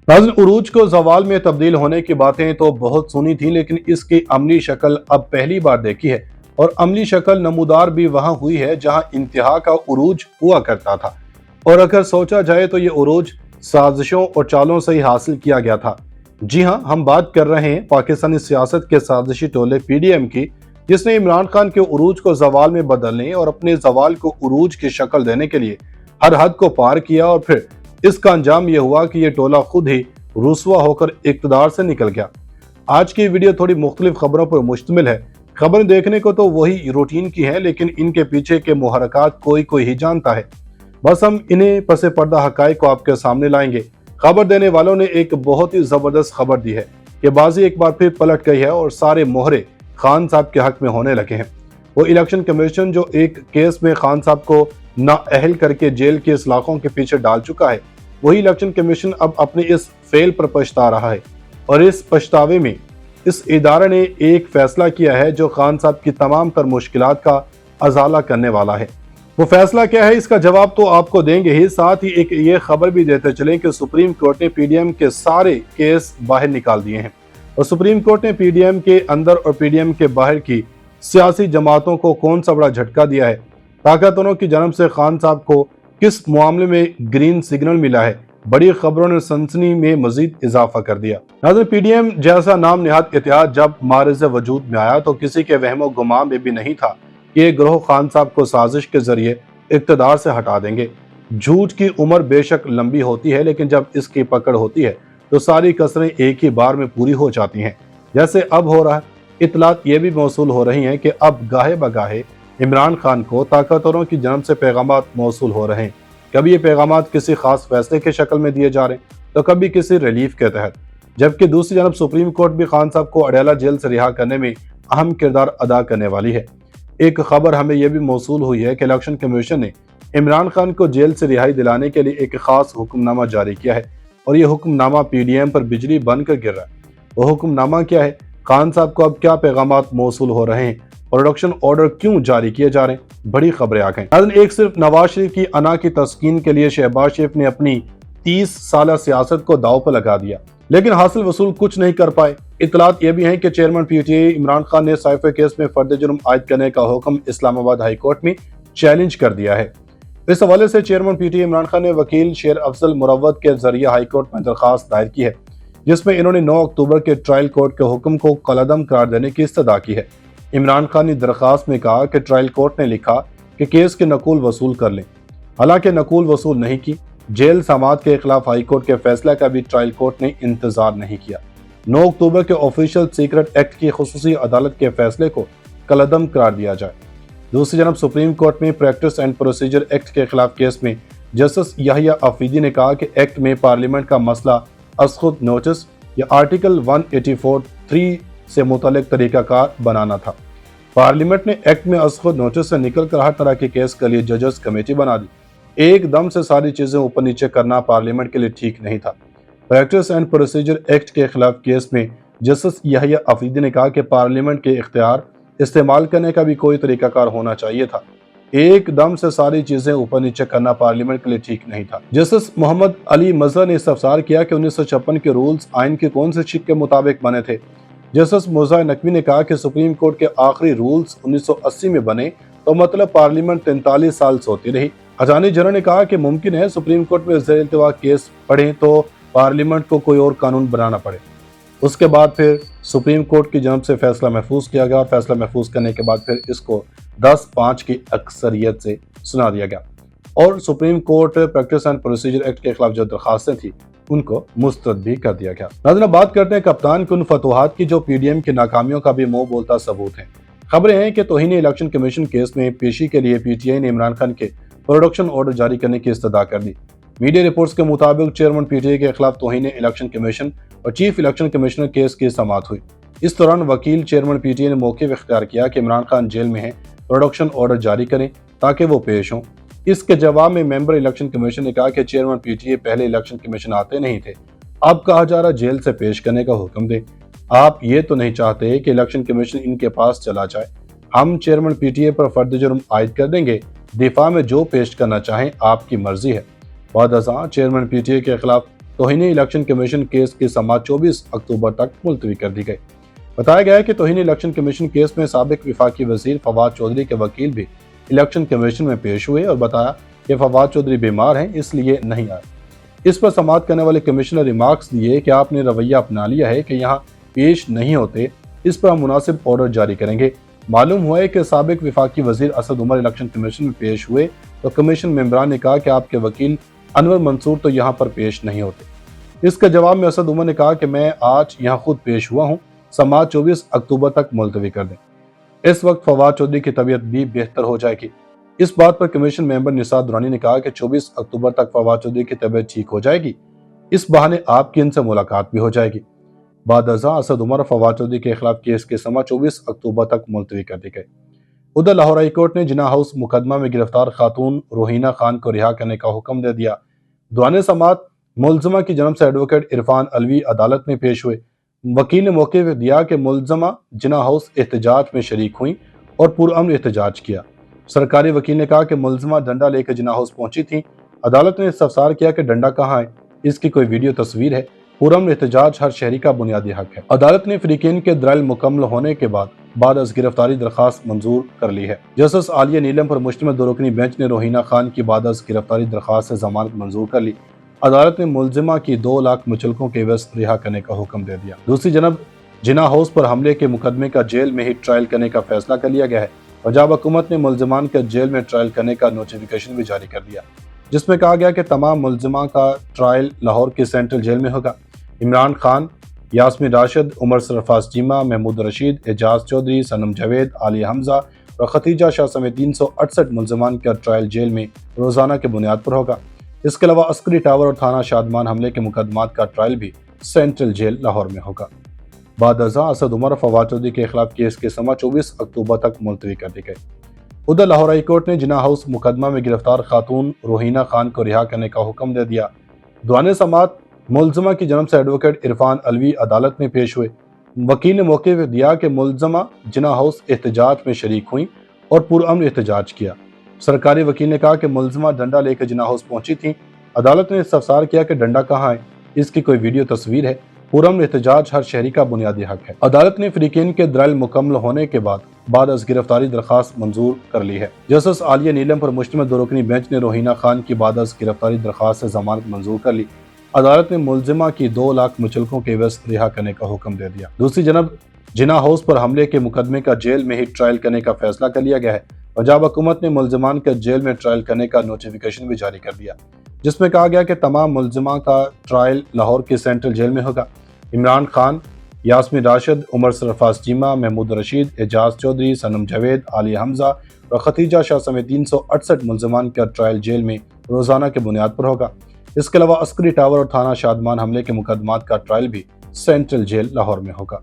नाज़रीन, उरूज को ज़वाल में तब्दील होने की बातें तो बहुत सुनी थी, लेकिन इसकी अमली शक्ल अब पहली बार देखी है। और अमली शक्ल नमूदार भी वहां हुई है जहां इंतहा का उरूज हुआ करता था। और अगर सोचा जाए तो ये उरूज साजिशों और चालों से ही हासिल किया गया था। जी हाँ, हम बात कर रहे हैं पाकिस्तानी सियासत के साजिशी टोले PDM की, जिसने इमरान खान के उरूज को ज़वाल में बदलने और अपने ज़वाल को उरूज की शक्ल देने के लिए हर हद को पार किया। और फिर इसका अंजाम यह हुआ कि यह टोला खुद ही रुसवा होकर इक़्तिदार से निकल गया। आज की वीडियो थोड़ी मुख्तलिफ खबरों पर मुश्तमिल है। खबरें देखने को तो वही रूटीन की है, लेकिन इनके पीछे के मुहर्रकात कोई कोई ही जानता है। बस हम इन्हें पसे पर्दा हकाइक को आपके सामने लाएंगे। खबर देने वालों ने एक बहुत ही जबरदस्त खबर दी है कि बाजी एक बार फिर पलट गई है और सारे मोहरे खान साहब के हक में होने लगे हैं। वो इलेक्शन कमीशन जो एक केस में खान साहब को नाअहल करके जेल के इस्लाकों के पीछे डाल चुका है, वही इलेक्शन कमीशन अब अपने इस फेल पर पछता रहा है। और इस पछतावे में इस इदारे ने एक फैसला किया है जो खान साहब की तमाम तर मुश्किलात का अजाला करने वाला है। वो फैसला क्या है, इसका जवाब तो आपको देंगे ही, साथ ही एक ये खबर भी देते चलें कि सुप्रीम कोर्ट ने PDM के सारे केस बाहर निकाल दिए हैं। और सुप्रीम कोर्ट ने PDM के अंदर और PDM के बाहर की सियासी जमातों को कौन सा बड़ा झटका दिया है। ताकतवरों की जन्म से खान साहब को किस मामले में ग्रीन सिग्नल मिला है, बड़ी खबरों ने सनसनी में मजीद इजाफा कर दिया। नाज़रीन, PDM जैसा नाम निहाद इत्तेहाद जब मारिज़ वजूद में आया तो किसी के वहमो गुमान में भी नहीं था कि ये ग्रोह खान साहब को साजिश के जरिए इक़्तिदार से हटा देंगे। झूठ की उम्र बेशक लंबी होती है, लेकिन जब इसकी पकड़ होती है तो सारी कसरें एक ही बार में पूरी हो जाती हैं, जैसे अब हो रहा है। इतलात ये भी मौसूल हो रही हैं कि अब गाहे बगाहे इमरान खान को ताकतवरों की जानब से पैगामात मौसूल हो रहे हैं। कभी ये पैगामात किसी खास फैसले की शक्ल में दिए जा रहे हैं तो कभी किसी रिलीफ के तहत, जबकि दूसरी जानब सुप्रीम कोर्ट भी खान साहब को अडयाला जेल से रिहा करने में अहम किरदार अदा करने वाली है। एक खबर हमें यह भी मौसूल हुई है कि इलेक्शन कमीशन ने इमरान खान को जेल से रिहाई दिलाने के लिए एक खास हुक्मनामा जारी किया है। और यह हुक्मनामा PDM पर बिजली बनकर गिर रहा है। वो हुक्मनामा क्या है, खान साहब को अब क्या पैगामात मौसूल हो रहे हैं, प्रोडक्शन ऑर्डर क्यों जारी किए जा रहे हैं, बड़ी खबरें आ गई। एक सिर्फ नवाज शरीफ की अना की तस्कीन के लिए शहबाज शरीफ ने अपनी 30 साल सियासत को दाव पर लगा दिया, लेकिन हासिल वसूल कुछ नहीं कर पाए। इतलात ये भी हैं कि चेयरमैन PTI इमरान खान ने साइफर केस में फर्द जुर्म आयद करने का हुक्म इस्लामाबाद हाई कोर्ट में चैलेंज कर दिया है। इस हवाले से चेयरमैन PTI इमरान खान ने वकील शेर अफजल मुरव्वत के जरिए हाई कोर्ट में दरखास्त दायर की है, जिसमें इन्होंने 9 अक्टूबर के ट्रायल कोर्ट के हुक्म को कलअदम करार देने की इस्तदा की है। इमरान खान ने दरखास्त में कहा कि ट्रायल कोर्ट ने लिखा कि केस के नकूल वसूल कर लें, हालांकि नकूल वसूल नहीं की। जेल समात के खिलाफ हाई कोर्ट के फैसला का भी ट्रायल कोर्ट ने इंतजार नहीं किया। 9 अक्टूबर के ऑफिशियल सीक्रेट एक्ट की खुसूसी अदालत के फैसले को कलअदम करार दिया जाए। दूसरी जानब सुप्रीम कोर्ट में प्रैक्टिस एंड प्रोसीजर एक्ट के खिलाफ केस में जस्टिस याहिया आफरीदी ने कहा कि एक्ट में पार्लियामेंट का मसला असखुद नोटिस या आर्टिकल 184(3) से मुतल्लिक तरीकाकार बनाना था। पार्लियामेंट ने एक्ट में असखुद नोटिस से निकलकर हर तरह के केस के लिए जजेस कमेटी बना दी। एकदम से सारी चीजें ऊपर नीचे करना पार्लियामेंट के लिए ठीक नहीं था। प्रैक्टिस एंड प्रोसीजर एक्ट के खिलाफ केस में जस्टिस याहिया आफरीदी ने कहा कि पार्लियामेंट के इख्तियार इस्तेमाल करने का भी कोई तरीकाकार होना चाहिए था। एकदम से सारी चीजें ऊपर नीचे करना पार्लियामेंट के लिए ठीक नहीं था। जस्टिस मोहम्मद अली मजहर ने इस्तफसार किया कि 1956 के रूल्स आइन के कौन से शिक के मुताबिक बने थे। जस्टिस मोज़ा नकवी ने कहा कि सुप्रीम कोर्ट के आखिरी रूल्स 1980 में बने तो मतलब पार्लियामेंट 43 साल सोती रही। अटॉर्नी जनरल ने कहा कि मुमकिन है सुप्रीम कोर्ट में ज़ेर इल्तिवा केस पढ़े तो पार्लियामेंट को कोई और कानून बनाना पड़े। उसके बाद फिर सुप्रीम कोर्ट की जानब से फैसला महफूज किया गया और फैसला महफूज करने के बाद फिर इसको 10-5 की अक्सरियत से सुना दिया गया और supreme court practice and procedure act के खिलाफ जो दरखास्तें थी उनको मुस्तरद भी कर दिया गया। नाज़रीन, बात करते हैं कप्तान की उन फतवाहत की जो PDM की नाकामियों का भी मुंह बोलता सबूत है। खबरें हैं कि तौहीन इलेक्शन कमीशन केस में पेशी के लिए PTI ने इमरान खान के प्रोडक्शन ऑर्डर जारी करने की इस्तदा कर दी। मीडिया रिपोर्ट्स के मुताबिक चेयरमैन PTI के खिलाफ तौहीन इलेक्शन कमीशन और चीफ इलेक्शन कमिश्नर केस की समाअत हुई। इस दौरान वकील चेयरमैन PTI ने मौके इख्तियार किया कि इमरान खान जेल में है, प्रोडक्शन ऑर्डर जारी करें ताकि वो पेश हों। इसके जवाब में मेंबर इलेक्शन कमीशन ने कहा कि चेयरमैन PTI पहले इलेक्शन कमीशन आते नहीं थे, अब कहा जा रहा जेल से पेश करने का हुक्म दे। आप ये तो नहीं चाहते कि इलेक्शन कमीशन इनके पास चला जाए। हम चेयरमैन PTI पर फर्द जुर्म आयद कर देंगे, दिफा में जो पेश करना चाहें आपकी मर्जी है। बाद चेयरमैन PTI के खिलाफ توہین الیکشن کمیشن کیس کی سماعت 24 اکتوبر تک ملتوی کر دی گئی۔ بتایا گیا ہے کہ توہین الیکشن کمیشن کیس میں سابق وفاقی وزیر فواد چودھری کے وکیل بھی الیکشن کمیشن میں پیش ہوئے اور بتایا کہ فواد چودھری بیمار ہیں، اس لیے نہیں آئے۔ اس پر سماعت کرنے والے کمشنر ریمارکس دیے کہ آپ نے رویہ اپنا لیا ہے کہ یہاں پیش نہیں ہوتے، اس پر ہم مناسب آرڈر جاری کریں گے۔ معلوم ہوا ہے کہ سابق وفاقی وزیر اسد عمر الیکشن کمیشن میں پیش ہوئے تو کمیشن ممبران نے کہا کہ آپ کے وکیل انور منصور تو یہاں پر پیش نہیں ہوتے۔ اس کے جواب میں اسد عمر نے کہا کہ میں آج یہاں خود پیش ہوا ہوں، سماعت 24 اکتوبر تک ملتوی کر دیں۔ اس وقت فواد چودھری کی طبیعت بھی بہتر ہو جائے گی۔ اس بات پر کمیشن ممبر نثار درانی نے کہا کہ 24 اکتوبر تک فواد چودھری کی طبیعت ٹھیک ہو جائے گی، اس بہانے آپ کی ان سے ملاقات بھی ہو جائے گی۔ بعد ازاں اسد عمر اور فواد چودھری کے خلاف کیس کی سماعت 24 اکتوبر تک ملتوی کر دی گئی۔ ادھر لاہور ہائی کورٹ نے جناح ہاؤس مقدمہ میں گرفتار خاتون روہینہ خان کو رہا کرنے کا حکم دے دیا۔ دوران سماعت ملزمہ کی جانب سے ایڈوکیٹ عرفان الوی عدالت میں پیش ہوئے۔ وکیل نے موقع پہ دیا کہ ملزمہ جناح ہاؤس احتجاج میں شریک ہوئیں اور پرامن احتجاج کیا۔ سرکاری وکیل نے کہا کہ ملزمہ ڈنڈا لے کے جناح ہاؤس پہنچی تھیں۔ عدالت نے استفسار کیا کہ ڈنڈا کہاں ہے، اس کی کوئی ویڈیو تصویر ہے۔ پرامن احتجاج ہر شہری کا بنیادی حق ہے۔ عدالت نے فریقین کے دلائل مکمل ہونے کے بعد از گرفتاری درخواست منظور کر لی ہے۔ جسٹس عالیہ نیلم پر مشتمل دو رکنی بینچ نے روہینہ خان کی بعد از گرفتاری درخواست سے ضمانت منظور کر لی۔ عدالت نے ملزمہ کی 2 لاکھ مچلقوں کے عوض رہا کرنے کا حکم دے دیا۔ دوسری جانب جناح ہاؤس پر حملے کے مقدمے کا جیل میں ہی ٹرائل کرنے کا فیصلہ کر لیا گیا ہے۔ پنجاب حکومت نے ملزمان کا جیل میں ٹرائل کرنے کا نوٹیفیکیشن بھی جاری کر دیا، جس میں کہا گیا کہ تمام ملزمان کا ٹرائل لاہور کی سینٹرل جیل میں ہوگا۔ عمران خان، یاسمین راشد، عمر سرفراز چیمہ، محمود رشید، اعجاز چودھری، صنم جاوید، عالیہ حمزہ اور ختیجہ شاہ سمیت 368 ملزمان کا ٹرائل جیل میں روزانہ کی بنیاد پر ہوگا۔ اس کے علاوہ عسکری ٹاور اور تھانہ شادمان حملے کے مقدمات کا ٹرائل بھی سینٹرل جیل لاہور میں ہوگا۔ بعد ازاں اسد عمر اور فواد چودھری کے خلاف کیس کی سماعت 24 اکتوبر تک ملتوی کر دی گئی۔ ادھر لاہور ہائی کورٹ نے جناح ہاؤس مقدمہ میں گرفتار خاتون روہینہ خان کو رہا کرنے کا حکم دے دیا۔ دوران سماعت ملزمہ کی جانب سے ایڈوکیٹ عرفان الوی عدالت میں پیش ہوئے۔ وکیل نے موقع پہ دیا کہ ملزمہ جناح ہاؤس احتجاج میں شریک ہوئیں اور پرامن احتجاج کیا۔ سرکاری وکیل نے کہا کہ ملزمہ ڈنڈا لے کے جناح ہاؤس پہنچی تھیں۔ عدالت نے استفسار کیا کہ ڈنڈا کہاں ہے، اس کی کوئی ویڈیو تصویر ہے۔ پرامن احتجاج ہر شہری کا بنیادی حق ہے۔ عدالت نے فریقین کے دلائل مکمل ہونے کے بعد از گرفتاری درخواست منظور کر لی ہے۔ جسٹس عالیہ نیلم پر مشتمل دو رکنی بینچ نے روہینہ خان کی بعد از گرفتاری درخواست سے ضمانت منظور کر لی۔ عدالت نے ملزمہ کی 2 لاکھ مچلقوں کے عوض رہا کرنے کا حکم دے دیا۔ دوسری جانب جناح ہاؤس پر حملے کے مقدمے کا جیل میں ہی ٹرائل کرنے کا فیصلہ کر لیا گیا ہے۔ پنجاب حکومت نے ملزمان کا جیل میں ٹرائل کرنے کا نوٹیفیکیشن بھی جاری کر دیا، جس میں کہا گیا کہ تمام ملزمان کا ٹرائل لاہور کی سینٹرل جیل میں ہوگا۔ عمران خان، یاسمین راشد، عمر سرفراز چیمہ، محمود رشید، اعجاز چودھری، صنم جاوید، عالیہ حمزہ اور ختیجہ شاہ سمیت 368 ملزمان کا ٹرائل جیل میں روزانہ کی بنیاد پر ہوگا۔ اس کے علاوہ عسکری ٹاور اور تھانہ شادمان حملے کے مقدمات کا ٹرائل بھی سینٹرل جیل لاہور میں ہوگا۔